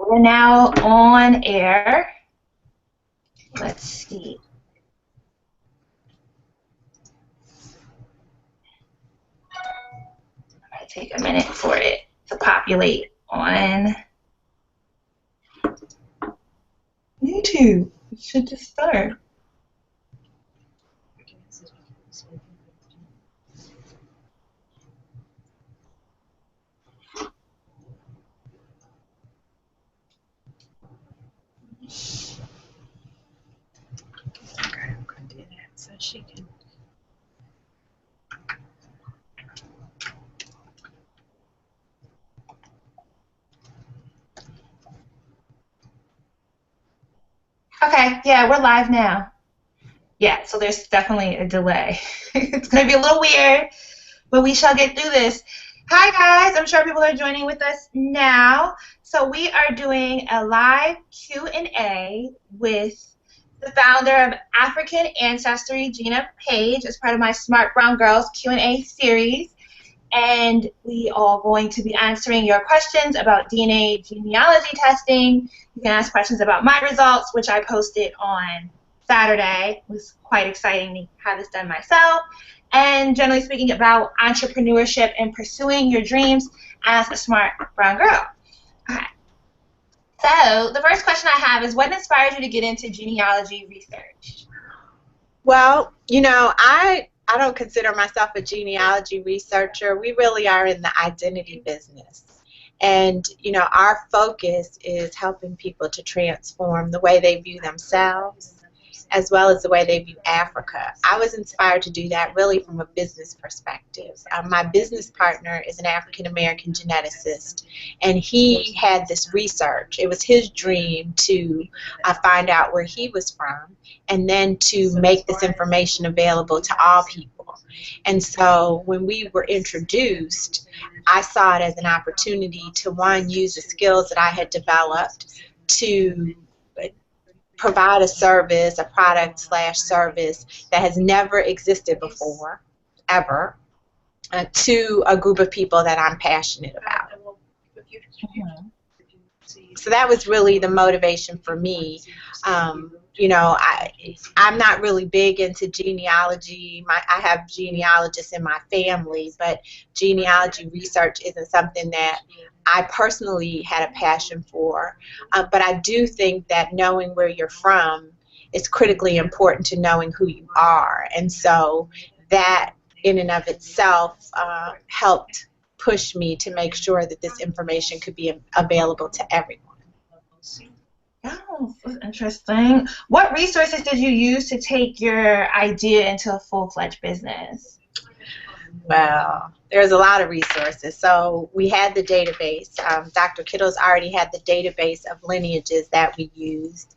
we're now on air. Let's see. I'm going to take a minute for it to populate on YouTube. It should just start. I'm going to do that so she can. Okay, yeah, we're live now. Yeah, so there's definitely a delay. It's going to be a little weird, but we shall get through this. Hi, guys. I'm sure people are joining with us now. So we are doing a live Q&A with the founder of African Ancestry, Gina Paige, as part of my Smartbrowngirl Q&A series. And we are going to be answering your questions about DNA genealogy testing. You can ask questions about my results, which I posted on Saturday. It was quite exciting to have this done myself. And generally speaking, about entrepreneurship and pursuing your dreams as a smart brown girl. Okay. So the first question I have is, what inspired you to get into genealogy research? Well, you know, I don't consider myself a genealogy researcher. We really are in the identity business. And, you know, our focus is helping people to transform the way they view themselves as well as the way they view Africa. I was inspired to do that really from a business perspective. My business partner is an African-American geneticist, and he had this research. It was his dream to find out where he was from and then to make this information available to all people. And so when we were introduced, I saw it as an opportunity to, one, use the skills that I had developed to provide a service, a product/service that has never existed before, ever, to a group of people that I'm passionate about. So that was really the motivation for me. You know, I'm not really big into genealogy. I have genealogists in my family, but genealogy research isn't something that I personally had a passion for. But I do think that knowing where you're from is critically important to knowing who you are. And so that in and of itself helped push me to make sure that this information could be available to everyone. Oh, that's interesting. What resources did you use to take your idea into a full-fledged business? Well, there's a lot of resources. So we had the database. Dr. Kittles already had the database of lineages that we used.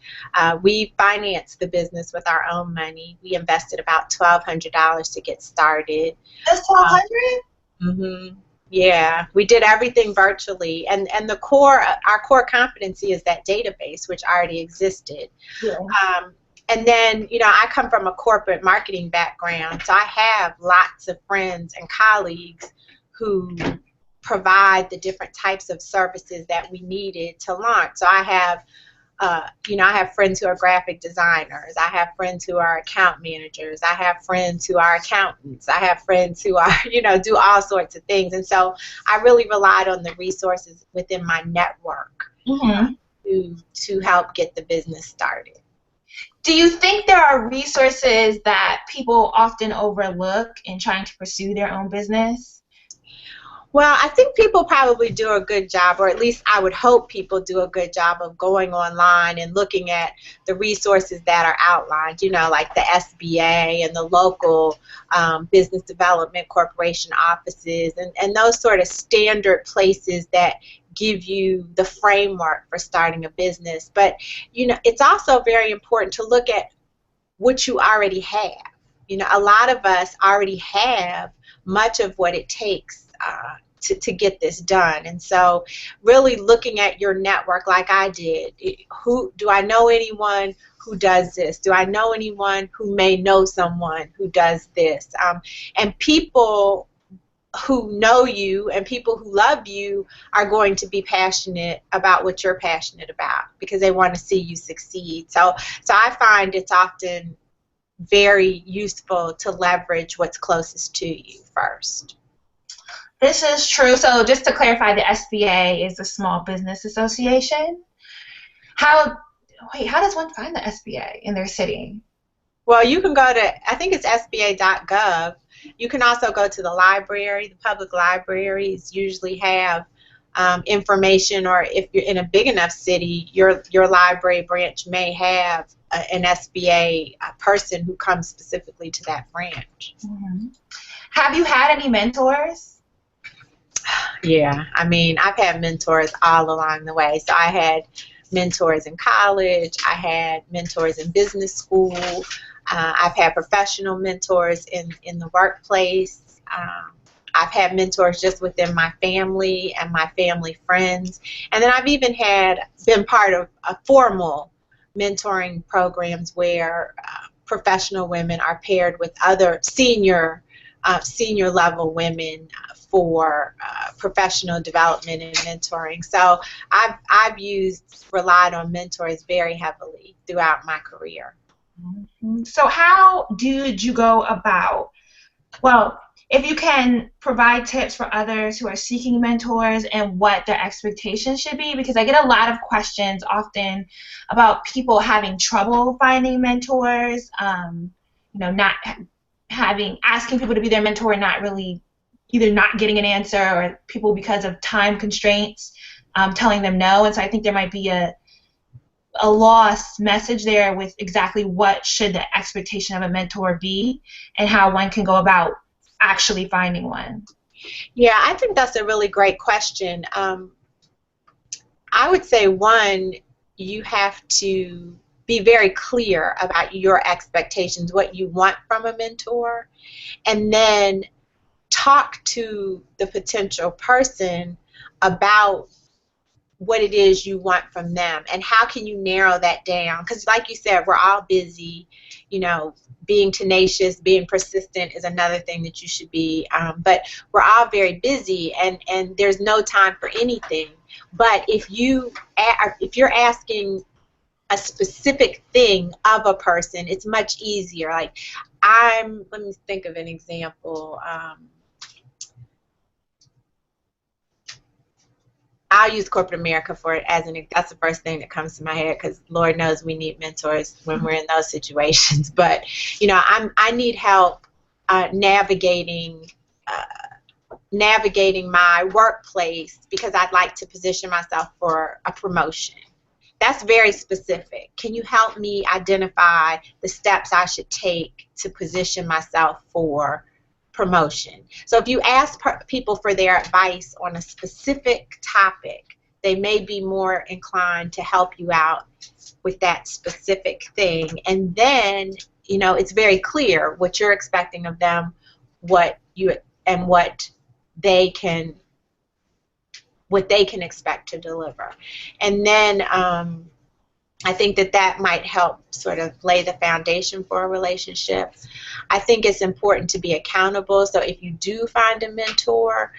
We financed the business with our own money. We invested about $1,200 to get started. Just $1,200? Mm-hmm. Yeah, we did everything virtually, and our core competency is that database, which already existed. Yeah. And then, you know, I come from a corporate marketing background, so I have lots of friends and colleagues who provide the different types of services that we needed to launch. So I have, you know, I have friends who are graphic designers. I have friends who are account managers. I have friends who are accountants. I have friends who are, you know, do all sorts of things. And so I really relied on the resources within my network to help get the business started. Do you think there are resources that people often overlook in trying to pursue their own business? Well, I think people probably do a good job, or at least I would hope people do a good job of going online and looking at the resources that are outlined, you know, like the SBA and the local business development corporation offices and those sort of standard places that give you the framework for starting a business. But, you know, it's also very important to look at what you already have. You know, a lot of us already have much of what it takes to get this done. And so really looking at your network like I did, who do I know anyone who does this? Do I know anyone who may know someone who does this? And people who know you and people who love you are going to be passionate about what you're passionate about because they want to see you succeed. So I find it's often very useful to leverage what's closest to you first. This is true. So just to clarify, the SBA is the Small Business Association. How does one find the SBA in their city? Well, you can go to, I think it's sba.gov. You can also go to the library. The public libraries usually have information, or if you're in a big enough city, your library branch may have an SBA person who comes specifically to that branch. Mm-hmm. Have you had any mentors? Yeah, I mean, I've had mentors all along the way. So I had mentors in college. I had mentors in business school. I've had professional mentors in the workplace. I've had mentors just within my family and my family friends. And then I've even been part of a formal mentoring programs where professional women are paired with other senior level women for professional development and mentoring. So I've relied on mentors very heavily throughout my career. Mm-hmm. So how did you go about, well, if you can provide tips for others who are seeking mentors and what their expectations should be, because I get a lot of questions often about people having trouble finding mentors, not asking people to be their mentor and not really either not getting an answer, or people because of time constraints telling them no. And so I think there might be a lost message there with exactly what should the expectation of a mentor be and how one can go about actually finding one. Yeah, I think that's a really great question. I would say, one, you have to be very clear about your expectations, what you want from a mentor, and then talk to the potential person about what it is you want from them and how can you narrow that down, because like you said, we're all busy. Being tenacious, being persistent is another thing that you should be, but we're all very busy, and there's no time for anything. But if you're asking a specific thing of a person, it's much easier. Like, let me think of an example. I'll use corporate America that's the first thing that comes to my head, because Lord knows we need mentors when we're in those situations. But I need help navigating my workplace because I'd like to position myself for a promotion. That's very specific. Can you help me identify the steps I should take to position myself for promotion? So if you ask people for their advice on a specific topic, they may be more inclined to help you out with that specific thing. And then, it's very clear what you're expecting of them, what they can expect to deliver. And then I think that might help sort of lay the foundation for a relationship. I think it's important to be accountable. So if you do find a mentor,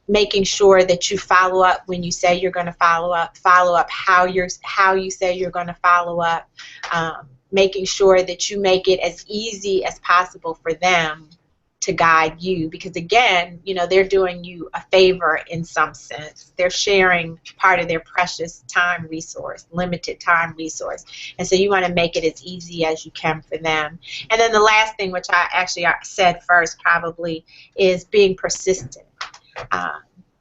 making sure that you follow up when you say you're going to follow up how you say you're going to follow up, making sure that you make it as easy as possible for them to guide you, because again, they're doing you a favor in some sense. They're sharing part of their precious limited time resource, and so you want to make it as easy as you can for them. And then the last thing, which I actually said first probably, is being persistent.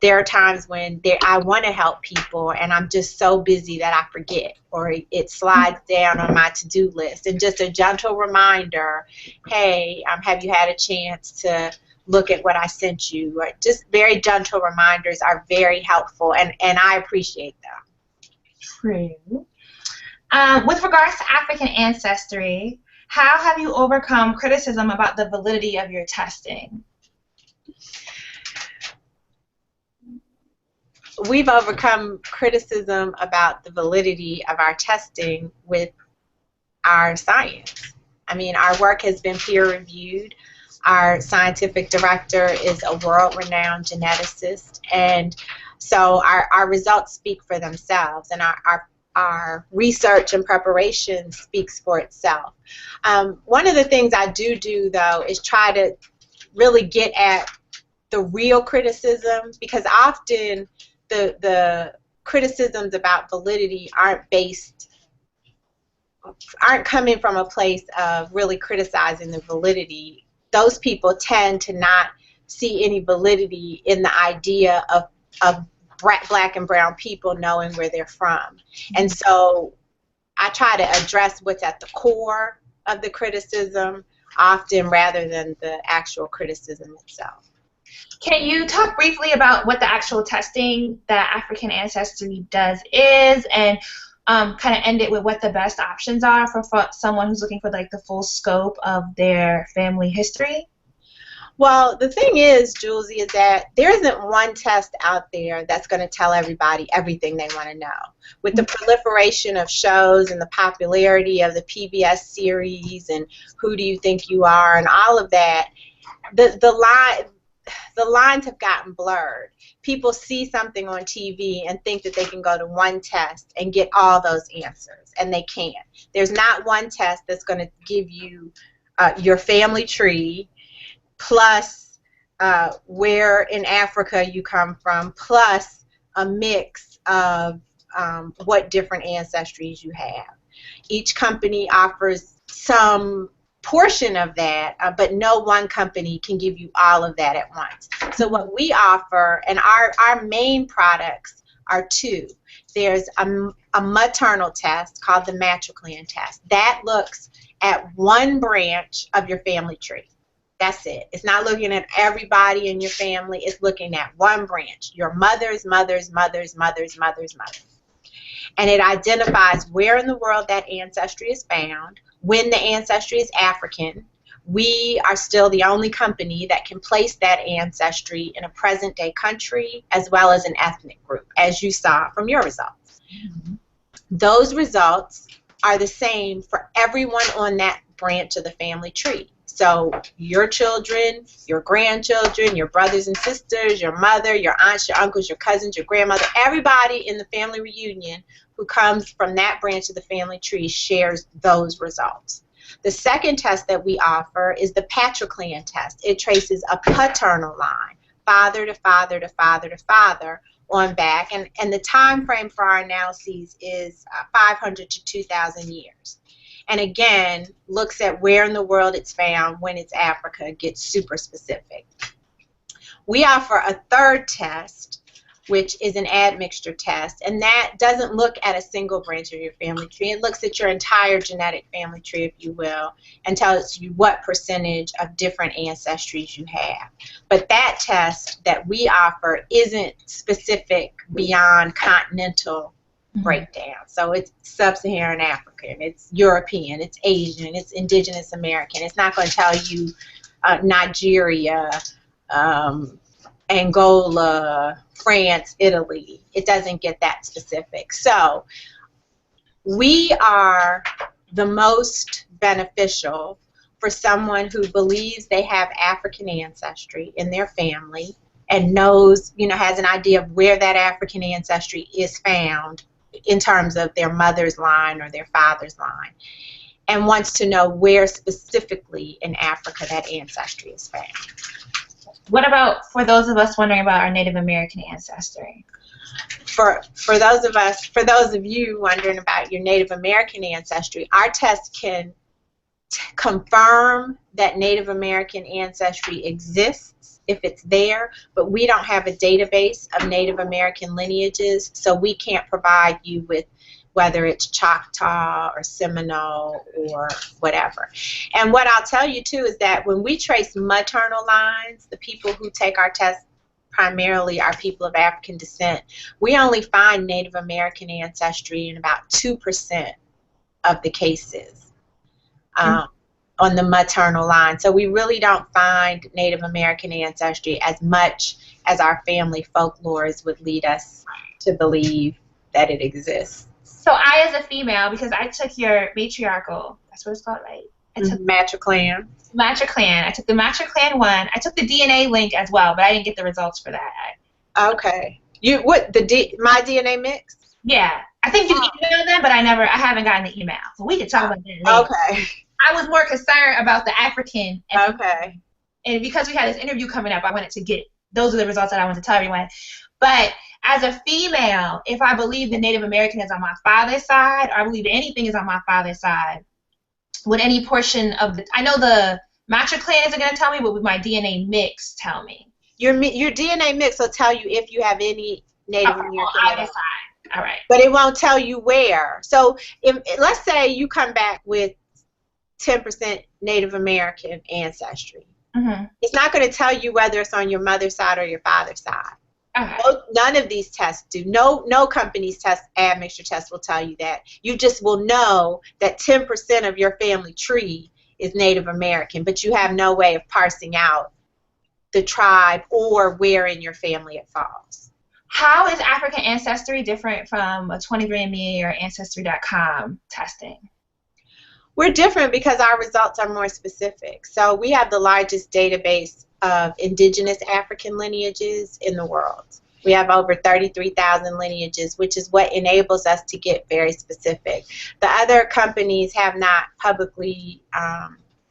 There are times when I want to help people and I'm just so busy that I forget, or it slides down on my to-do list. And just a gentle reminder, hey, have you had a chance to look at what I sent you? Just very gentle reminders are very helpful, and I appreciate them. True. With regards to African ancestry, how have you overcome criticism about the validity of your testing? We've overcome criticism about the validity of our testing with our science. I mean, our work has been peer-reviewed. Our scientific director is a world-renowned geneticist, and so our results speak for themselves, and our research and preparation speaks for itself. One of the things I do, though, is try to really get at the real criticism, because often the criticisms about validity aren't coming from a place of really criticizing the validity. Those people tend to not see any validity in the idea of black and brown people knowing where they're from. And so I try to address what's at the core of the criticism often, rather than the actual criticism itself. Can you talk briefly about what the actual testing that African Ancestry does is, and kind of end it with what the best options are for someone who's looking for like the full scope of their family history? Well, the thing is, Jouelzy, is that there isn't one test out there that's going to tell everybody everything they want to know. With the proliferation of shows and the popularity of the PBS series and Who Do You Think You Are and all of that, the lines have gotten blurred. People see something on TV and think that they can go to one test and get all those answers, and they can't. There's not one test that's going to give you your family tree, plus where in Africa you come from, plus a mix of what different ancestries you have. Each company offers some portion of that, but no one company can give you all of that at once. So what we offer, and our main products are two. There's a maternal test called the matriclan test. That looks at one branch of your family tree. That's it. It's not looking at everybody in your family. It's looking at one branch, your mother's mother's mother's mother's mother's mother. And it identifies where in the world that ancestry is found, when the ancestry is African. We are still the only company that can place that ancestry in a present-day country as well as an ethnic group, as you saw from your results. Mm-hmm. Those results are the same for everyone on that branch of the family tree. So your children, your grandchildren, your brothers and sisters, your mother, your aunts, your uncles, your cousins, your grandmother, everybody in the family reunion who comes from that branch of the family tree shares those results. The second test that we offer is the patriclan test. It traces a paternal line, father to father to father to father on back, and the time frame for our analyses is 500 to 2,000 years. And again, looks at where in the world it's found, when it's Africa, gets super specific. We offer a third test, which is an admixture test, and that doesn't look at a single branch of your family tree. It looks at your entire genetic family tree, if you will, and tells you what percentage of different ancestries you have. But that test that we offer isn't specific beyond continental breakdown. So it's sub-Saharan African, it's European, it's Asian, it's indigenous American. It's not going to tell you Nigeria, Angola, France, Italy. It doesn't get that specific. So we are the most beneficial for someone who believes they have African ancestry in their family and knows, has an idea of where that African ancestry is found in terms of their mother's line or their father's line, and wants to know where specifically in Africa that ancestry is found. What about for those of us wondering about our Native American ancestry? For those of you wondering about your Native American ancestry, our test can confirm that Native American ancestry exists if it's there, but we don't have a database of Native American lineages, so we can't provide you with whether it's Choctaw or Seminole or whatever. And what I'll tell you too is that when we trace maternal lines, the people who take our test primarily are people of African descent, we only find Native American ancestry in about 2% of the cases. On the maternal line. So we really don't find Native American ancestry as much as our family folklores would lead us to believe that it exists. So I, as a female, because I took your matriarchal, that's what it's called, right? I took Matriclan. Matriclan. I took the Matriclan one. I took the DNA link as well, but I didn't get the results for that. Okay. My DNA mix? Yeah. I think you emailed them, but I haven't gotten the email. So we could talk about that later. Okay. I was more concerned about the African. Okay. And because we had this interview coming up, I wanted to get, those are the results that I wanted to tell everyone. But as a female, if I believe the Native American is on my father's side, or I believe anything is on my father's side, would any portion of the, I know the Matriclan isn't going to tell me, but would my DNA mix tell me? Your DNA mix will tell you if you have any Native American. On either side. All right. But it won't tell you where. So let's say you come back with 10% Native American ancestry. Mm-hmm. It's not going to tell you whether it's on your mother's side or your father's side. Okay. None of these tests do. No company's admixture test will tell you that. You just will know that 10% of your family tree is Native American, but you have no way of parsing out the tribe or where in your family it falls. How is African Ancestry different from a 23andMe or Ancestry.com testing? We're different because our results are more specific. So we have the largest database of indigenous African lineages in the world. We have over 33,000 lineages, which is what enables us to get very specific. The other companies have not publicly,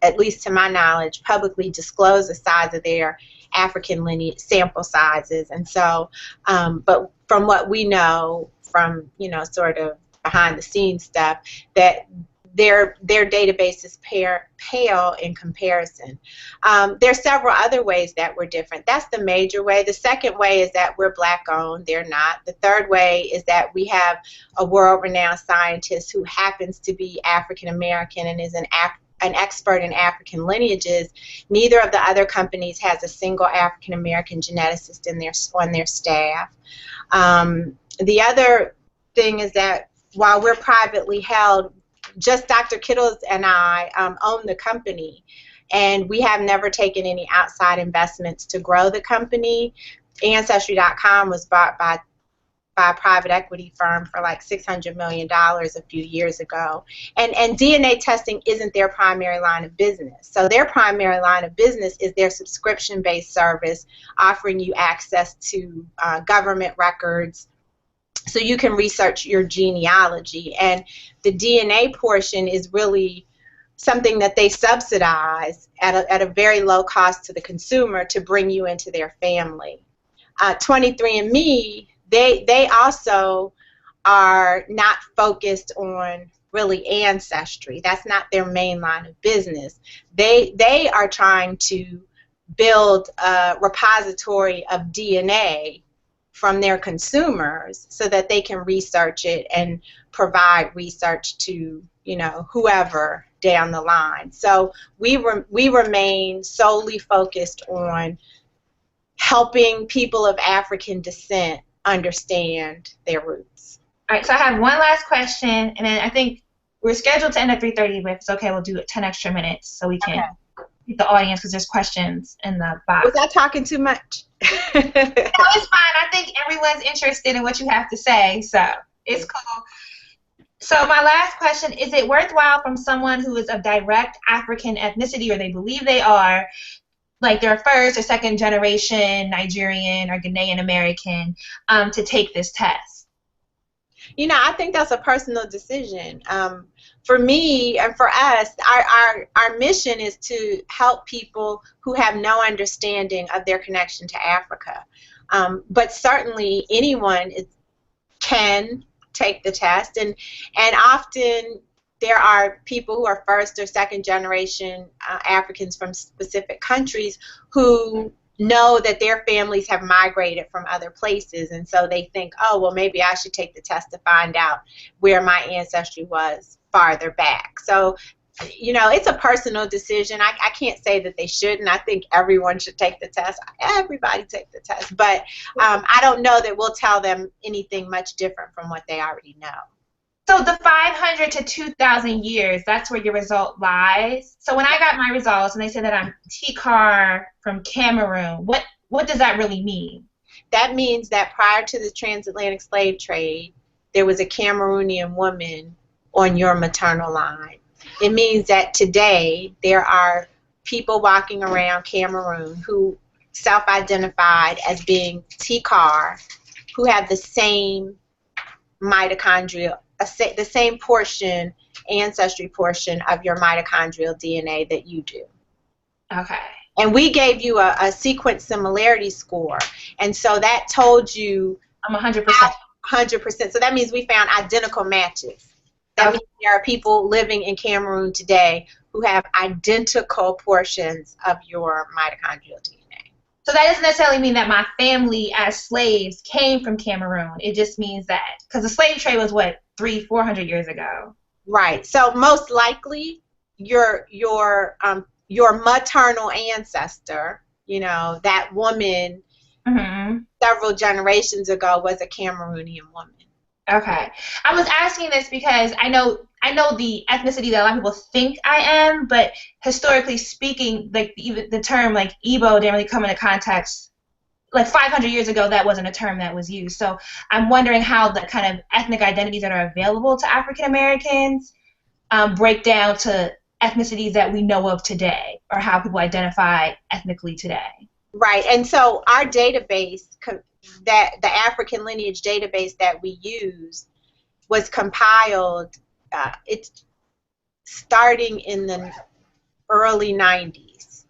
at least to my knowledge, publicly disclosed the size of their African lineage sample sizes. And so, but from what we know from, sort of behind the scenes stuff, that their databases pale in comparison. There are several other ways that we're different. That's the major way. The second way is that we're Black owned. They're not. The third way is that we have a world-renowned scientist who happens to be African American and is an expert in African lineages. Neither of the other companies has a single African American geneticist on their staff. The other thing is that while we're privately held, just Dr. Kittles and I own the company, and we have never taken any outside investments to grow the company. Ancestry.com was bought by a private equity firm for like $600 million a few years ago. And DNA testing isn't their primary line of business. So their primary line of business is their subscription-based service, offering you access to government records, so you can research your genealogy. And the DNA portion is really something that they subsidize at a very low cost to the consumer to bring you into their family. 23andMe, they also are not focused on really ancestry. That's not their main line of business. They are trying to build a repository of DNA from their consumers so that they can research it and provide research to, whoever down the line. So we remain solely focused on helping people of African descent understand their roots. All right, so I have one last question, and then I think we're scheduled to end at 3:30, but if it's okay, we'll do 10 extra minutes so we can keep the audience, because there's questions in the box. Was I talking too much? No, it's fine. I think everyone's interested in what you have to say, so it's cool. So my last question, is it worthwhile from someone who is of direct African ethnicity, or they believe they are, like they're first or second generation Nigerian or Ghanaian American, to take this test? I think that's a personal decision. For me and for us, our mission is to help people who have no understanding of their connection to Africa. But certainly anyone can take the test, and often there are people who are first or second generation Africans from specific countries who know that their families have migrated from other places, and so they think, oh, well, maybe I should take the test to find out where my ancestry was farther back. So, it's a personal decision. I can't say that they shouldn't. I think everyone should take the test. Everybody take the test. But I don't know that we'll tell them anything much different from what they already know. So the 500 to 2,000 years, that's where your result lies. So when I got my results and they said that I'm Tikar from Cameroon, what does that really mean? That means that prior to the transatlantic slave trade, there was a Cameroonian woman on your maternal line. It means that today there are people walking around Cameroon who self-identified as being TCAR, who have the same mitochondrial, the same portion, ancestry portion of your mitochondrial DNA that you do. Okay. And we gave you a sequence similarity score. And so that told you I'm 100%. 100%. So that means we found identical matches. That means there are people living in Cameroon today who have identical portions of your mitochondrial DNA. So that doesn't necessarily mean that my family as slaves came from Cameroon. It just means that, because the slave trade was, what, 300-400 years ago? Right. So most likely your maternal ancestor, you know, that woman several generations ago was a Cameroonian woman. Okay. I was asking this because I know the ethnicity that a lot of people think I am, but historically speaking, like even the term like Igbo didn't really come into context. Like 500 years ago, that wasn't a term that was used. So I'm wondering how the kind of ethnic identities that are available to African Americans break down to ethnicities that we know of today, or how people identify ethnically today. Right. And so our database, that the African lineage database that we use, was compiled. It's starting in the early 90s.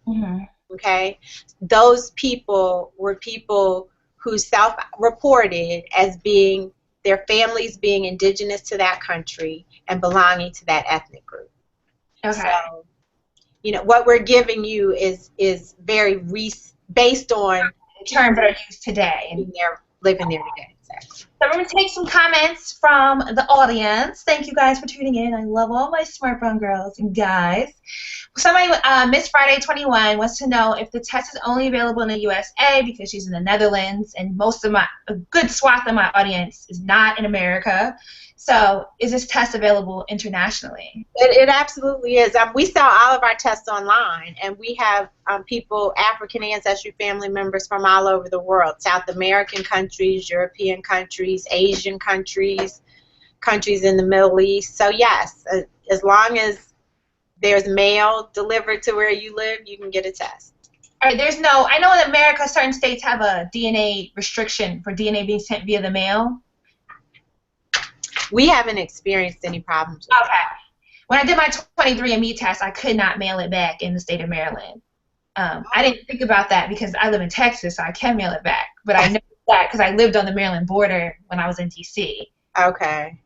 Okay, those people were people who self-reported as being their families being indigenous to that country and belonging to that ethnic group. Okay. So, you know, what we're giving you is very based on terms that are used today and they're living there today. Exactly. So we're going to take some comments from the audience. Thank you guys for tuning in. I love all my smart brown girls and guys. Somebody, Miss Friday 21, wants to know if the test is only available in the USA because she's in the Netherlands, and a good swath of my audience is not in America. So is this test available internationally? It absolutely is. We sell all of our tests online, and we have people, African ancestry family members from all over the world, South American countries, European countries, Asian countries, countries in the Middle East. So yes, as long as there's mail delivered to where you live, you can get a test. All right, I know in America certain states have a DNA restriction for DNA being sent via the mail. We haven't experienced any problems with that. When I did my 23andMe test, I could not mail it back in the state of Maryland. I didn't think about that because I live in Texas, so I can mail it back. But I know that because I lived on the Maryland border when I was in D.C. Okay.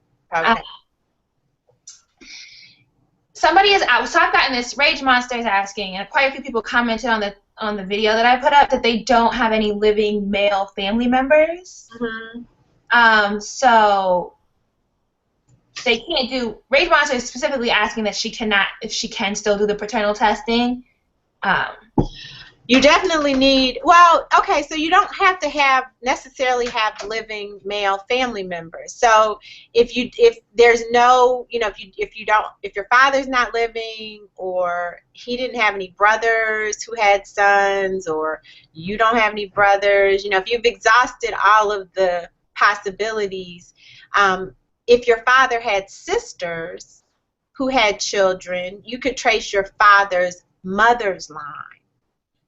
So I've gotten this, Rage Monster is asking, and quite a few people commented on the video that I put up, that they don't have any living male family members. So they can't do. Rage Monster is specifically asking that if she can still do the paternal testing. You definitely need, so you don't have to necessarily have living male family members. So if there's no, if your father's not living, or he didn't have any brothers who had sons, or you don't have any brothers, if you've exhausted all of the possibilities, if your father had sisters who had children, you could trace your father's mother's line.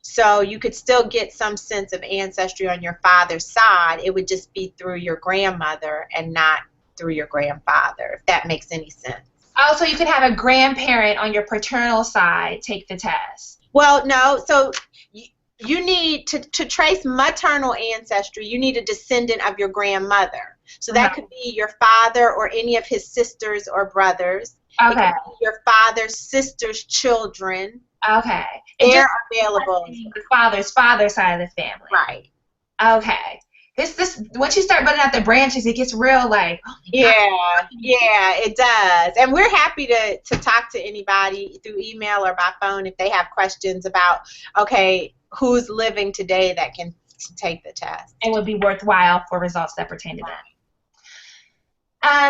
So you could still get some sense of ancestry on your father's side. It would just be through your grandmother and not through your grandfather, if that makes any sense. Oh, so you could have a grandparent on your paternal side take the test. Well, no. So you need to trace maternal ancestry, you need a descendant of your grandmother. So that could be your father or any of his sisters or brothers. Okay. It could be your father's sister's children. Okay. They're available. The father's side of the family. Right. Okay. This once you start building out the branches, it gets real like. Oh yeah, it does. And we're happy to talk to anybody through email or by phone if they have questions about, who's living today that can take the test. And would be worthwhile for results that pertain to them.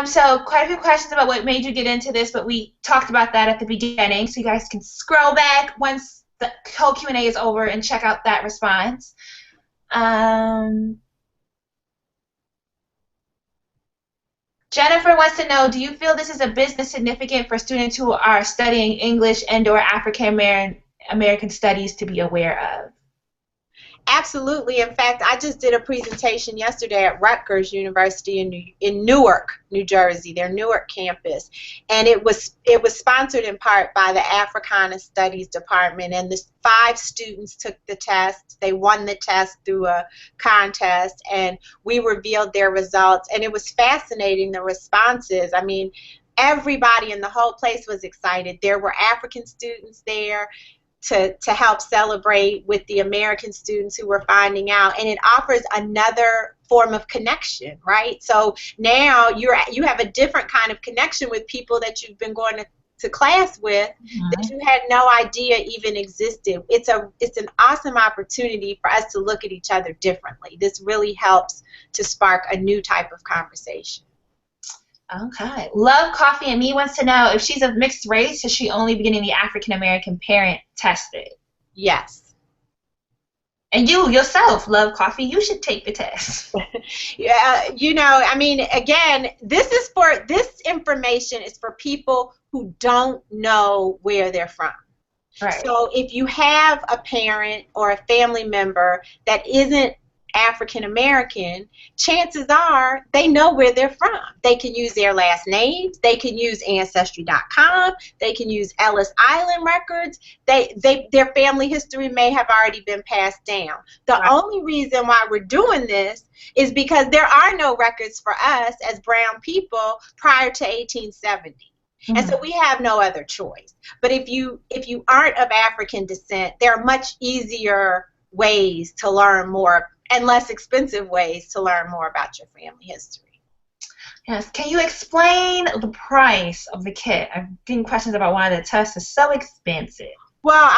So quite a few questions about what made you get into this, but we talked about that at the beginning, so you guys can scroll back once the whole Q&A is over and check out that response. Jennifer wants to know, do you feel this is a business significant for students who are studying English and/or African American studies to be aware of? Absolutely. In fact, I just did a presentation yesterday at Rutgers University in Newark, New Jersey, their Newark campus, and it was sponsored in part by the Africana Studies Department. And the 5 students took the test. They won the test through a contest, and we revealed their results. And it was fascinating, the responses. I mean, everybody in the whole place was excited. There were African students there to help celebrate with the American students who were finding out, and it offers another form of connection, right? So now you have a different kind of connection with people that you've been going to class with that you had no idea even existed. It's an awesome opportunity for us to look at each other differently. This really helps to spark a new type of conversation. Okay. Love Coffee and Me wants to know, if she's of mixed race, should she only be getting the African American parent tested? Yes. And you yourself, Love Coffee, you should take the test. Yeah, you know, I mean, again, this information is for people who don't know where they're from. Right. So if you have a parent or a family member that isn't African American, chances are they know where they're from. They can use their last names. They can use Ancestry.com. They can use Ellis Island records. Their family history may have already been passed down. The only reason why we're doing this is because there are no records for us as brown people prior to 1870. And so we have no other choice. But if you aren't of African descent, there are much easier ways to learn more and less expensive ways to learn more about your family history. Yes. Can you explain the price of the kit? I'm getting questions about why the test is so expensive. Well,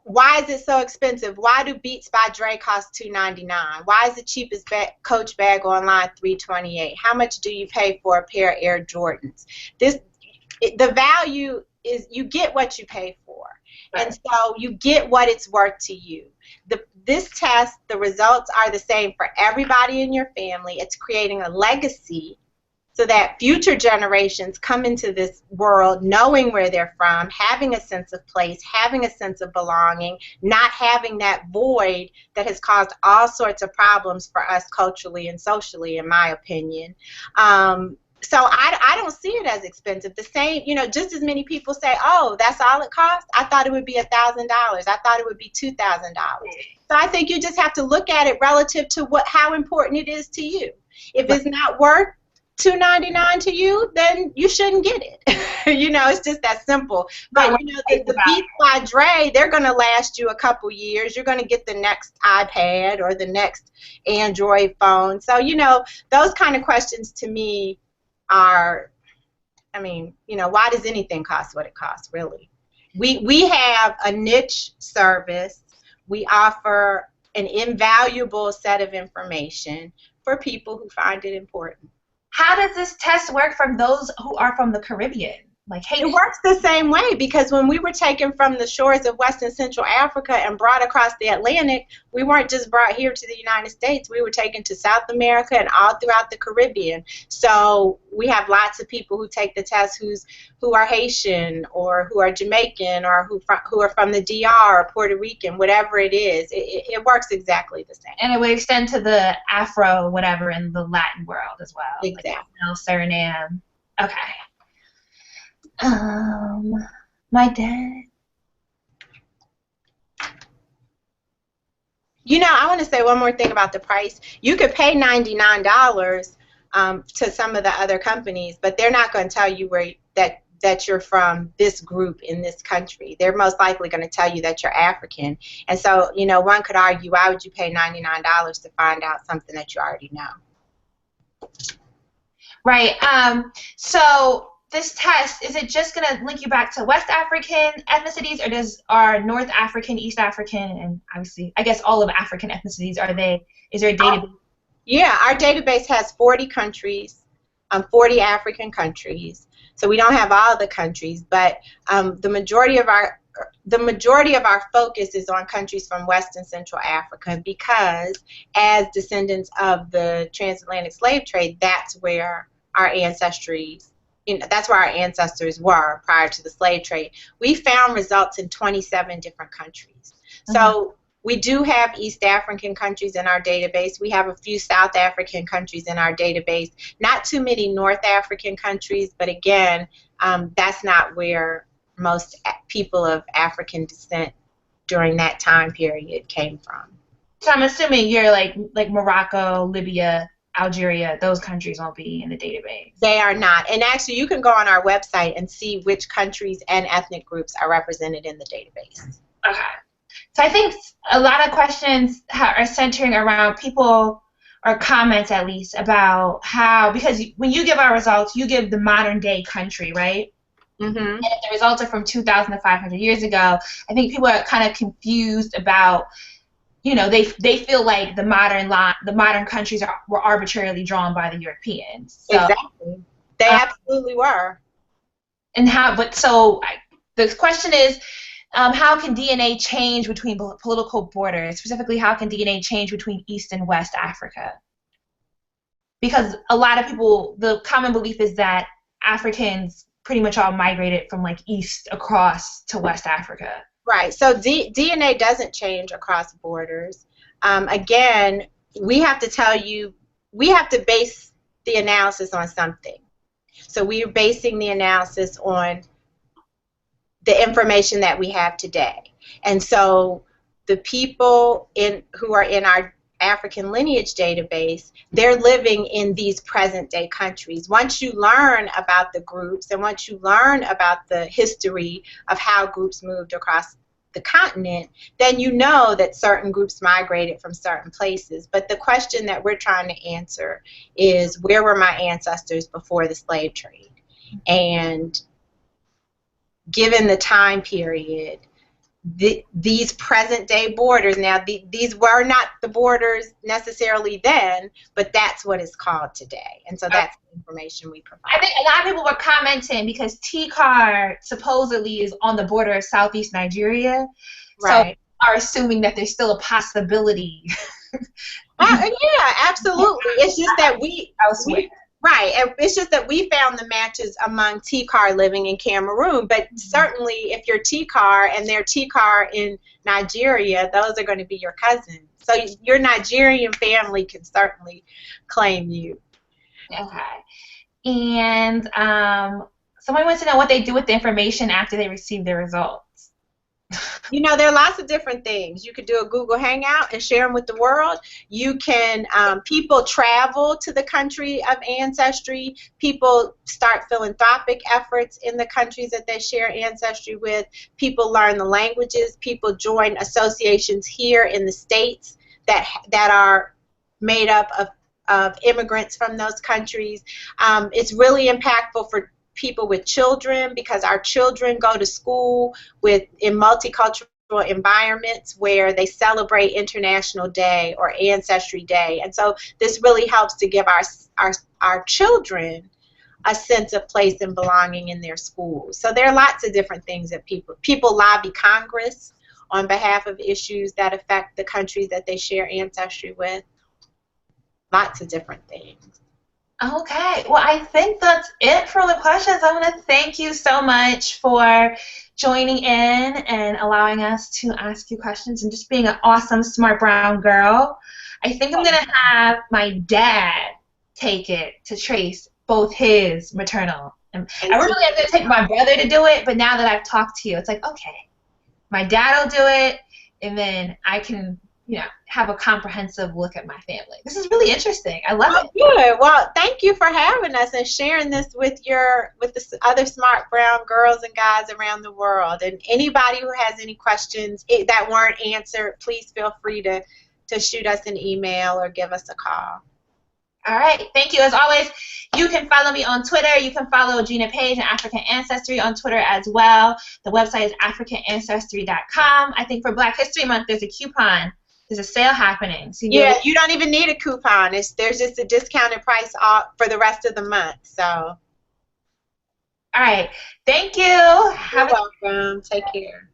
why is it so expensive? Why do Beats by Dre cost $2.99? Why is the cheapest Coach bag online $3.28? How much do you pay for a pair of Air Jordans? The value is you get what you pay for. Right. And so you get what it's worth to you. This test, the results are the same for everybody in your family. It's creating a legacy so that future generations come into this world knowing where they're from, having a sense of place, having a sense of belonging, not having that void that has caused all sorts of problems for us culturally and socially, in my opinion. So I don't see it as expensive. The same, just as many people say, oh, that's all it costs. I thought it would be $1,000. I thought it would be $2,000. So I think you just have to look at it relative to how important it is to you. If it's not worth $2.99 to you, then you shouldn't get it. It's just that simple. But the Beats by Dre, they're going to last you a couple years. You're going to get the next iPad or the next Android phone. So those kind of questions to me are, why does anything cost what it costs, really? We have a niche service. We offer an invaluable set of information for people who find it important. How does this test work from those who are from the Caribbean? It works the same way, because when we were taken from the shores of West and Central Africa and brought across the Atlantic, we weren't just brought here to the United States. We were taken to South America and all throughout the Caribbean. So we have lots of people who take the test who are Haitian or who are Jamaican or who are from the DR or Puerto Rican, whatever it is. It works exactly the same. And it would extend to the Afro whatever in the Latin world as well. Exactly. Suriname. Okay. My dad. I want to say one more thing about the price. You could pay $99 to some of the other companies, but they're not going to tell you that you're from this group in this country. They're most likely going to tell you that you're African. And so, one could argue, why would you pay $99 to find out something that you already know? Right. So this test, is it just going to link you back to West African ethnicities, or are North African, East African, and obviously, I guess all of African ethnicities, is there a database? Yeah, our database has 40 countries, 40 African countries. So we don't have all the countries, but the majority of our focus is on countries from West and Central Africa, because as descendants of the transatlantic slave trade, that's where our ancestry, that's where our ancestors were prior to the slave trade. We found results in 27 different countries. So we do have East African countries in our database. We have a few South African countries in our database. Not too many North African countries, but again, that's not where most people of African descent during that time period came from. So I'm assuming you're like Morocco, Libya, Algeria, those countries won't be in the database. They are not. And actually, you can go on our website and see which countries and ethnic groups are represented in the database. Okay. So I think a lot of questions are centering around people, or comments at least, about how, because when you give our results, you give the modern day country, right? And if the results are from 2,000 to 500 years ago, I think people are kind of confused about, they feel like the modern countries were arbitrarily drawn by the Europeans. So, exactly. They absolutely were. And the question is, how can DNA change between political borders? Specifically, how can DNA change between East and West Africa? Because a lot of people, the common belief is that Africans pretty much all migrated from like East across to West Africa. Right. So DNA doesn't change across borders. Again, we have to base the analysis on something. So we're basing the analysis on the information that we have today. And so the people who are in our African lineage database, they're living in these present day countries. Once you learn about the groups and once you learn about the history of how groups moved across the continent, then you know that certain groups migrated from certain places. But the question that we're trying to answer is, where were my ancestors before the slave trade? And given the time period, these present-day borders, now these were not the borders necessarily then, but that's what it's called today. And so that's the information we provide. I think a lot of people were commenting because TCAR supposedly is on the border of southeast Nigeria. Right. So are assuming that there's still a possibility. Yeah, absolutely. It's just that right. It's just that we found the matches among TCAR living in Cameroon, but certainly if you're TCAR and they're TCAR in Nigeria, those are going to be your cousins. So your Nigerian family can certainly claim you. Okay. And someone wants to know what they do with the information after they receive their results. There are lots of different things. You could do a Google Hangout and share them with the world. You can, people travel to the country of ancestry. People start philanthropic efforts in the countries that they share ancestry with. People learn the languages. People join associations here in the States that are made up of immigrants from those countries. It's really impactful for people with children, because our children go to school in multicultural environments where they celebrate International Day or Ancestry Day, and so this really helps to give our children a sense of place and belonging in their schools. So there are lots of different things that people lobby Congress on behalf of issues that affect the countries that they share ancestry with. Lots of different things. Okay, well, I think that's it for the questions. I want to thank you so much for joining in and allowing us to ask you questions and just being an awesome, smart brown girl. I think I'm going to have my dad take it to trace both his maternal. I really am going to take my brother to do it, but now that I've talked to you, it's like, okay, my dad will do it, and then I can have a comprehensive look at my family. This is really interesting. I love it. Good. Well, thank you for having us and sharing this with the other smart brown girls and guys around the world. And anybody who has any questions that weren't answered, please feel free to shoot us an email or give us a call. All right. Thank you. As always, you can follow me on Twitter. You can follow Gina Paige and African Ancestry on Twitter as well. The website is AfricanAncestry.com. I think for Black History Month, there's a coupon. There's a sale happening. So you don't even need a coupon. There's just a discounted price off for the rest of the month. So. All right. Thank you. You're welcome. Take care.